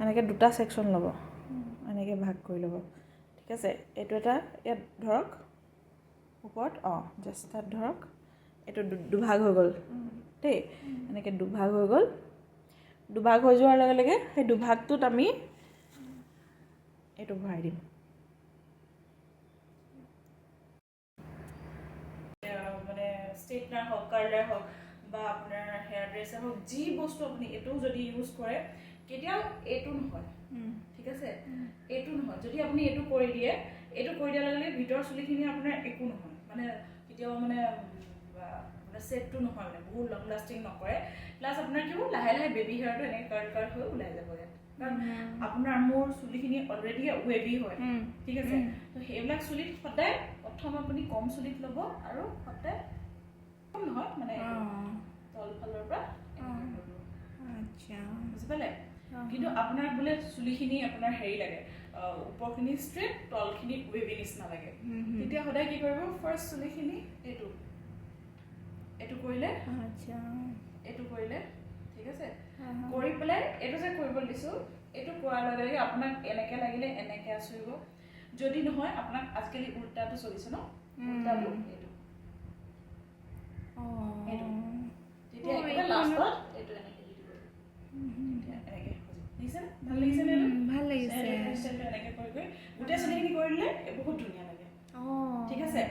এনেকৈ দুটা ছেকশ্যন ল'ব, এনেকৈ ভাগ কৰি ল'ব, ঠিক আছে। এইটো এটা ইয়াত ধৰক ওপৰত জাষ্ট তাত ধৰক এইটো দুভাগ হৈ গ'ল দেই, এনেকৈ দুভাগ হৈ গ'ল। দুভাগ হৈ যোৱাৰ লগে লগে সেই দুভাগটোত আমি এইটো ভৰাই দিম। মানে ষ্ট্ৰেইটনাৰ হওক, কাৰ্লাৰ হওক বা আপোনাৰ হেয়াৰ ড্ৰেছাৰ হওক, যি বস্তু আপুনি এইটো যদি ইউজ কৰে কেতিয়াও এইটো নহয়, ঠিক আছে। এইটো নহয়, যদি আপুনি এইটো কৰি দিয়ে, এইটো কৰি দিয়াৰ লগে লগে ভিতৰৰ চুলিখিনি আপোনাৰ একো নহয়, মানে কেতিয়াও মানে ছেটটো নহয়, মানে বহুত লং লাষ্টিং নকৰে। প্লাছ আপোনাৰ কি হ'ব, লাহে লাহে বেবী হেয়াৰটো এনেকৈ কাৰ্ল হৈ ওলাই যাব ইয়াত, কাৰণ আপোনাৰ মোৰ চুলিখিনি অলৰেডি ৱেভি হয়, ঠিক আছে। তো সেইবিলাক চুলিত সদায় প্ৰথম আপুনি কম চুলিত ল'ব আৰু সদায় কম নহয় মানে তল ফালৰ পৰা বুজি পালে। কিন্তু আপোনাৰ বোলে চুলিখিনি আপোনাৰ হেৰি লাগে, ওপৰখিনি ষ্ট্ৰেইট, তলখিনি ৱেভি নিচিনা লাগে, তেতিয়া সদায় কি কৰিব, ফাৰ্ষ্ট চুলিখিনি এইটো কৰিলে, এইটো কৰিলে, ঠিক আছে। কৰি পেলাই এইটো যে কৰিব দিছোঁ, এইটো কৰাৰ লগে লগে আপোনাক এনেকৈ লাগিলে এনেকৈ আঁচুৰিব, যদি নহয় আপোনাক আজিকালি উল্টাটো চলিছে ন, উল্টাটো এইটো তেতিয়া একেবাৰে লাষ্টত এইটো এনেকৈ দি দিব, এনেকৈ দেখিছে, ভাল লাগিছে নে? ভাল লাগিছে। এনেকৈ কৰি কৰি গোটেই চুলিখিনি কৰি দিলে বহুত ধুনীয়া লাগে, ঠিক আছে।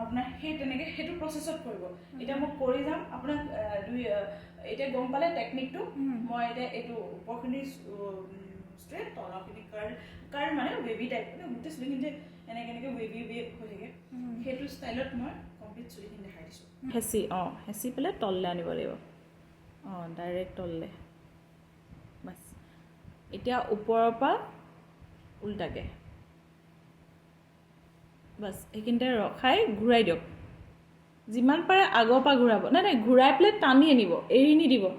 আপোনাৰ সেই তেনেকৈ সেইটো প্ৰচেছত কৰিব। এতিয়া মই কৰি যাম আপোনাক এতিয়া গম পালে টেকনিকটো। মই এতিয়া এইটো ওপৰখিনি ষ্ট্ৰেইট, তলৰখিনি কাৰ্ল মানে ৱেভি টাইপ, মানে গোটেই চুলিখিনি যে এনেকৈ ৱেভি হৈ থাকে, সেইটো ষ্টাইলত মই কমপ্লিট চুলিখিনি দেখাই দিছোঁ। হেঁচি পেলাই তললৈ আনিব লাগিব, ডাইৰেক্ট তললৈ, বাছ। এতিয়া ওপৰৰ পৰা উল্টাকৈ, বাছ এইখিনিতে ৰখাই ঘূৰাই দিয়ক, যিমান পাৰে আগৰ পৰা ঘূৰাব, নাই ঘূৰাই পেলাই টানি আনিব, এৰি নিদিব।